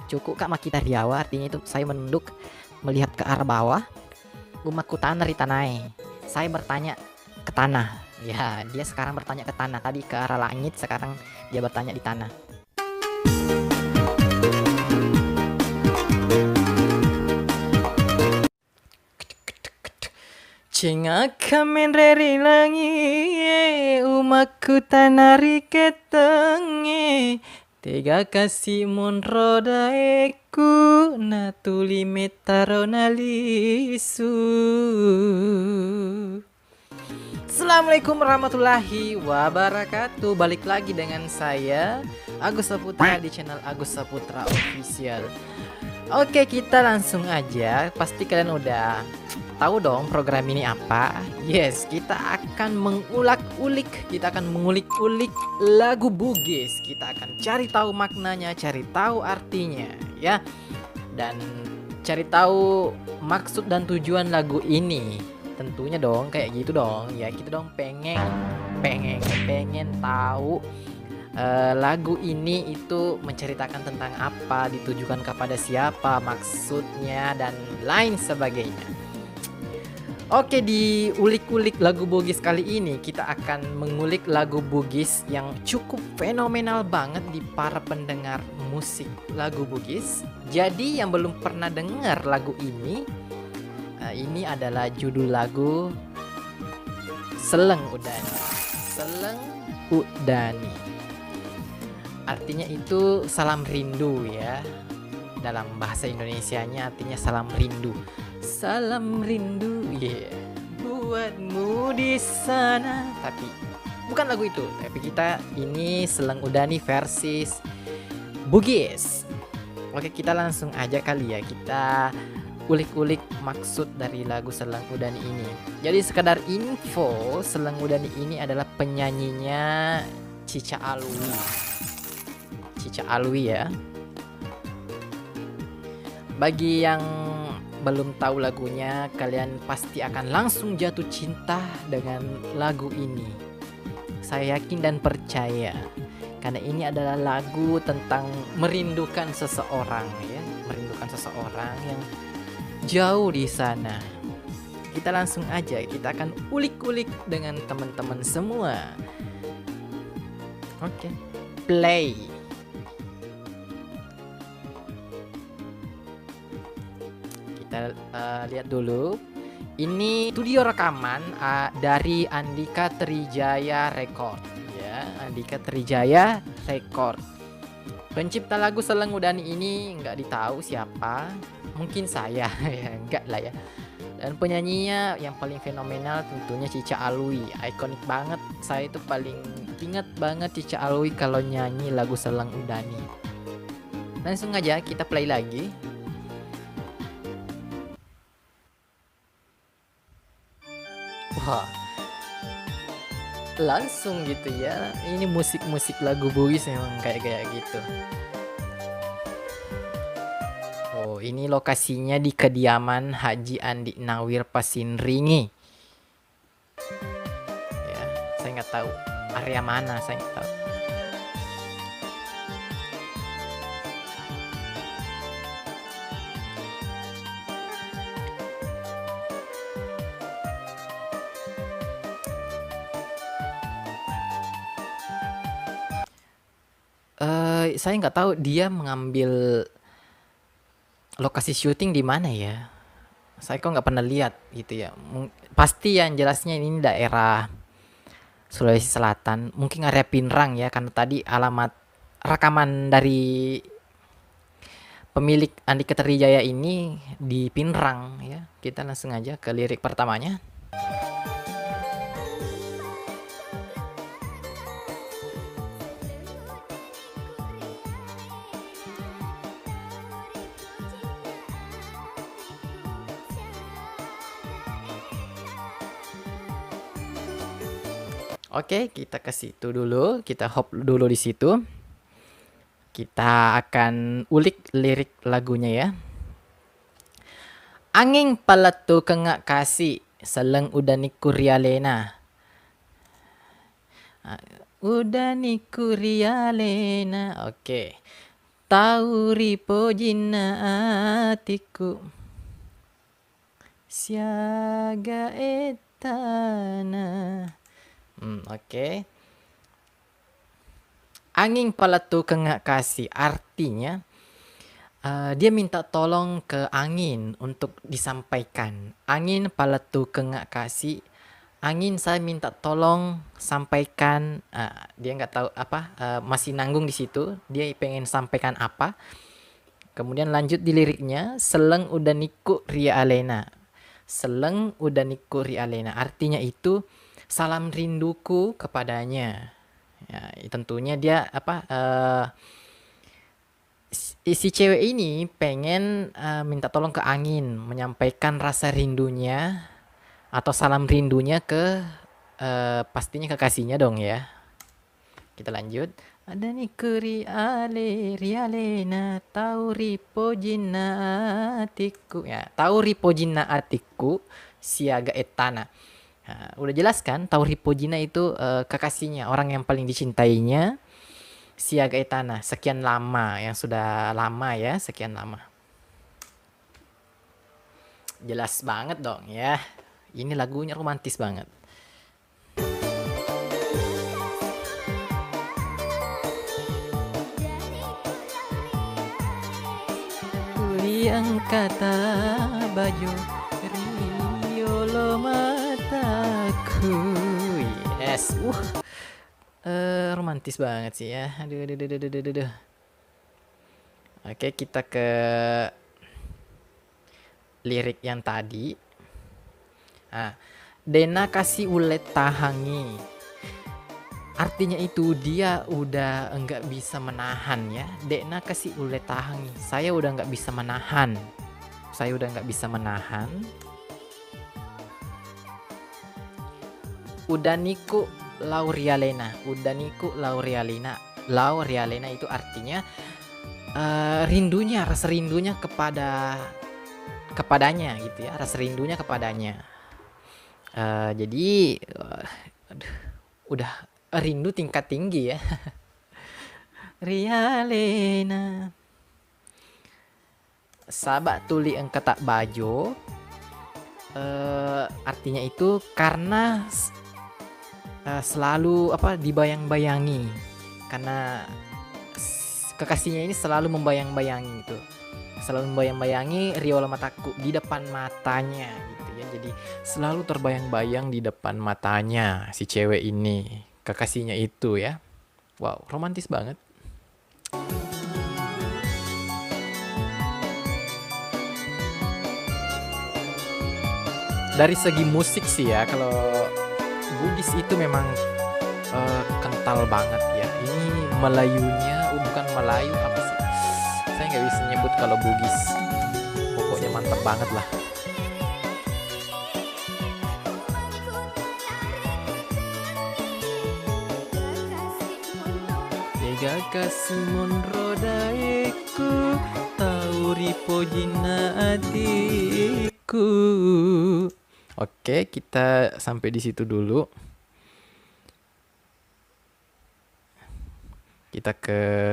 Cukup Kak makita Riawa, artinya itu saya menunduk melihat ke arah bawah. Umaku tanah di tanah. Saya bertanya ke tanah. Ya, dia sekarang bertanya ke tanah. Tadi ke arah langit, sekarang dia bertanya di tanah. Cengak kamen reri langi, umaku tanari ketenge. Tega kasih mon roda eku, natuli metaro nalisu. Assalamualaikum warahmatullahi wabarakatuh. Balik lagi dengan saya Agus Saputra di channel Agus Saputra Official. Oke, kita langsung aja. Pasti kalian udah tahu dong program ini apa. Yes, kita akan mengulik-ulik lagu Bugis. Kita akan cari tahu maknanya, cari tahu artinya, ya. Dan cari tahu maksud dan tujuan lagu ini. Tentunya dong kayak gitu dong. Ya, kita dong pengen tahu lagu ini itu menceritakan tentang apa, ditujukan kepada siapa, maksudnya dan lain sebagainya. Oke, di ulik-ulik lagu Bugis kali ini kita akan mengulik lagu Bugis yang cukup fenomenal banget di para pendengar musik lagu Bugis. Jadi yang belum pernah dengar lagu ini adalah judul lagu Seleng Udani. Seleng Udani. Artinya itu salam rindu ya. Dalam bahasa Indonesianya artinya salam rindu. Salam rindu, yeah, buatmu di sana. Tapi bukan lagu itu. Tapi kita ini Seleng Udani versis Bugis. Oke, kita langsung aja kali ya. Kita ulik-ulik maksud dari lagu Seleng Udani ini. Jadi sekedar info, Seleng Udani ini adalah penyanyinya Cica Alwi. Cica Alwi ya. Bagi yang belum tahu lagunya, kalian pasti akan langsung jatuh cinta dengan lagu ini. Saya yakin dan percaya, karena ini adalah lagu tentang merindukan seseorang ya, merindukan seseorang yang jauh di sana. Kita langsung aja, kita akan ulik-ulik dengan teman-teman semua. Oke, play. Kita lihat dulu. Ini studio rekaman dari Andika Trijaya Record ya, Andika Trijaya Record. Pencipta lagu Seleng Udani ini nggak ditahu siapa, mungkin saya ya, enggak lah ya. Dan penyanyinya yang paling fenomenal tentunya Cica Alwi, ikonik banget. Saya itu paling ingat banget Cica Alwi kalau nyanyi lagu Seleng Udani. Langsung aja kita play lagi. Wah, langsung gitu ya. Ini musik-musik lagu Bugis memang kayak gitu. Oh, ini lokasinya di kediaman Haji Andi Nawir Pasindringi. Ya, saya nggak tahu area mana, saya nggak tahu. Saya nggak tahu dia mengambil lokasi syuting di mana ya. Saya kok nggak pernah lihat gitu ya. Pasti yang jelasnya ini daerah Sulawesi Selatan, mungkin area Pinrang ya, karena tadi alamat rekaman dari pemilik Andika Trijaya ini di Pinrang ya. Kita langsung aja ke lirik pertamanya. Oke, kita ke situ dulu, kita hop dulu di situ. Kita akan ulik lirik lagunya ya. Anging palatu kengak kasih, Seleng Udani Kurialena. Udani Kurialena. Oke. tauri pojina atiku siaga etana. Oke. Angin palatu kengak kasih artinya dia minta tolong ke angin untuk disampaikan. Angin palatu kengak kasih. Angin saya minta tolong sampaikan. Dia nggak tahu apa, masih nanggung di situ. Dia pengen sampaikan apa. Kemudian lanjut di liriknya, seleng udaniku ria alena. Seleng udaniku ria alena. Artinya itu salam rinduku kepadanya. Ya, tentunya dia apa? Si cewek ini pengen minta tolong ke angin, menyampaikan rasa rindunya atau salam rindunya ke pastinya kekasihnya dong ya. Kita lanjut. Ada nih keri ale rialena tauri pojina atiku. Ya, tauri pojina atiku siaga etana. Nah, udah jelas kan, tauri pojina itu kekasihnya, orang yang paling dicintainya. Siaga etana, sekian lama, yang sudah lama ya, sekian lama. Jelas banget dong ya. Ini lagunya romantis banget. Yang kata baju riolo mataku. Yes. Romantis banget sih ya. Aduh. Oke, kita ke lirik yang tadi. Dena kasih ulet tahangi. Artinya itu dia udah enggak bisa menahan ya. Dena kasih ulet tahangi. Saya udah enggak bisa menahan. Udaniku laurialena. Laurialena itu artinya rindunya, rasa rindunya kepadanya gitu ya. Rasa rindunya kepadanya. Jadi udah rindu tingkat tinggi ya. Rialena. Sabak tuli engke tak bajo. Artinya itu karena selalu apa dibayang-bayangi. Karena kekasihnya ini selalu membayang-bayangi gitu. Selalu membayang-bayangi riolo mataku di depan matanya gitu ya. Jadi selalu terbayang-bayang di depan matanya si cewek ini. Kekasihnya itu ya. Wow, romantis banget. Dari segi musik sih ya, kalau Bugis itu memang kental banget ya. Ini Melayunya, bukan Melayu apa sih? Saya nggak bisa nyebut kalau Bugis. Pokoknya mantap banget lah. Kasih monrodaeku tauri pojina adikku. Oke, kita sampai di situ dulu. Kita ke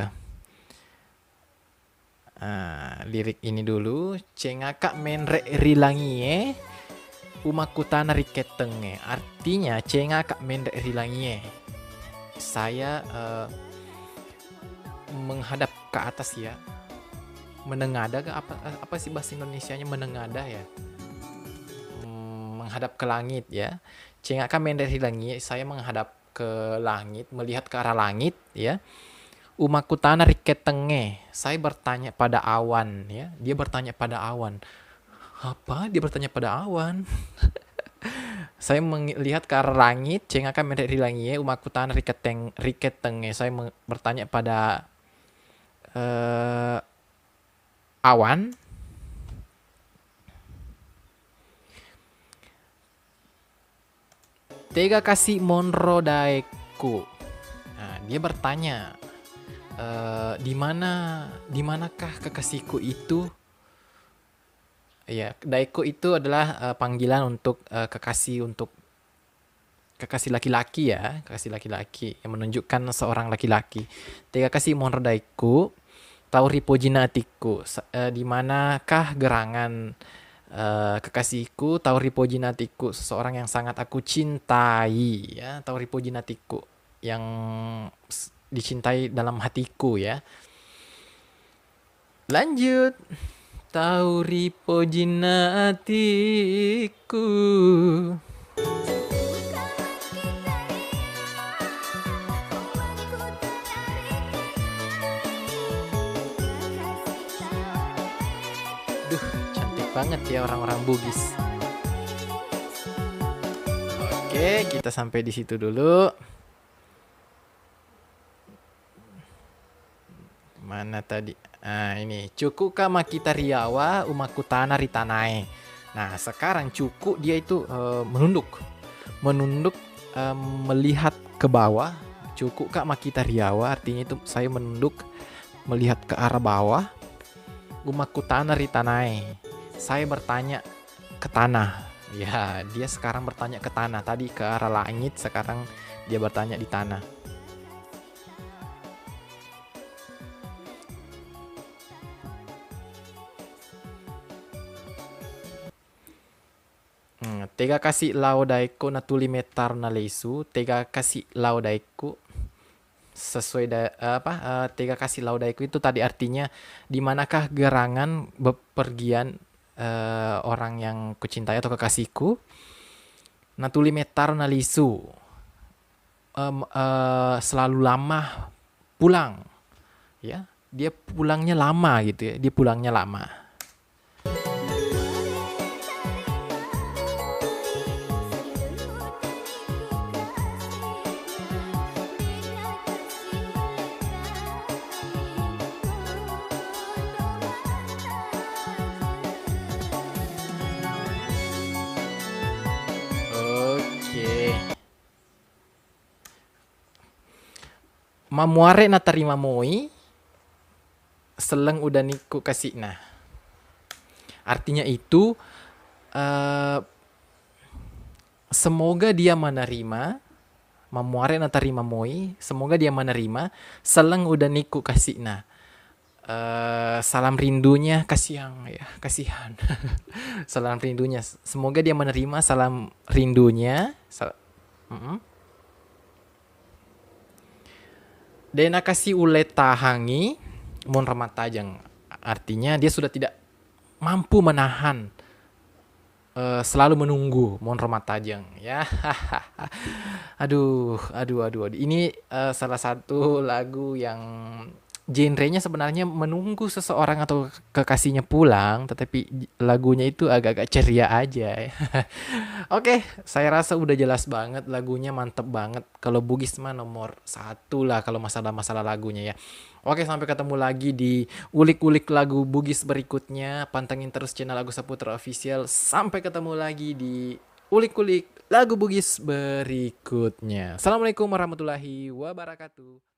lirik ini dulu. Cengakak menrek rilangie umakutana riketenge. Artinya cengakak menrek rilangie. Saya menghadap ke atas ya, menengadah ke apa sih bahasa Indonesianya menengadah ya, menghadap ke langit ya. Cengakak menrek rilangie, saya menghadap ke langit, melihat ke arah langit ya. Umakutana riketenge, saya bertanya pada awan ya. Dia bertanya pada awan. Apa? Dia bertanya pada awan. Saya melihat ke arah langit, cengakak menrek rilangie umakutana riketenge. Saya bertanya pada awan. Tega kasih monrodaeku. Nah, dia bertanya, dimanakah kekasihku itu? Ya, daeko itu adalah panggilan untuk kekasih laki-laki ya, kekasih laki-laki yang menunjukkan seorang laki-laki. Tega kasih monrodaeku Tauripo jinatiku, di manakah gerangan kekasihku? Tauripo jinatiku, seseorang yang sangat aku cintai, ya. Tauripo jinatiku, yang dicintai dalam hatiku, ya. Lanjut. Tauripo jinatiku. Duh, cantik banget ya orang-orang Bugis. Oke, kita sampai di situ dulu. Mana tadi? Nah, ini cuku kama kita riawa umaku tanah ritanae. Nah, sekarang cuku dia itu menunduk. Menunduk melihat ke bawah. Cuku kama kita riawa artinya itu saya menunduk melihat ke arah bawah. Umaku tanah ritanae. Saya bertanya ke tanah. Ya, dia sekarang bertanya ke tanah. Tadi ke arah langit, sekarang dia bertanya di tanah. Tega kasih laudaiku natuli metar na leisu. Tega kasih laudaiku sesuai tega kasih laudaiku itu tadi artinya di manakah gerangan bepergian orang yang kucintai atau kekasihku. Natuli metar na leisu, selalu lama pulang, ya. Dia pulangnya lama gitu ya. Dia pulangnya lama. Mamuare na tarima moi seleng udah niku kasih. Nah, artinya itu semoga dia menerima. Mamuare na tarima moi, semoga dia menerima seleng udah niku kasih. Nah, salam rindunya kasihan ya, kasihan. Salam rindunya, semoga dia menerima salam rindunya. Dena kasih ule tahangi mon ramatajang, artinya dia sudah tidak mampu menahan, selalu menunggu mon ramatajang, ya. aduh. Ini salah satu lagu yang genrenya sebenarnya menunggu seseorang atau kekasihnya pulang, tetapi lagunya itu agak-agak ceria aja. Oke, saya rasa udah jelas banget lagunya, mantep banget. Kalau Bugis mah nomor 1 lah kalau masalah-masalah lagunya ya. Oke, sampai ketemu lagi di ulik-ulik lagu Bugis berikutnya. Pantengin terus channel Agus Saputra Official. Sampai ketemu lagi di ulik-ulik lagu Bugis berikutnya. Assalamualaikum warahmatullahi wabarakatuh.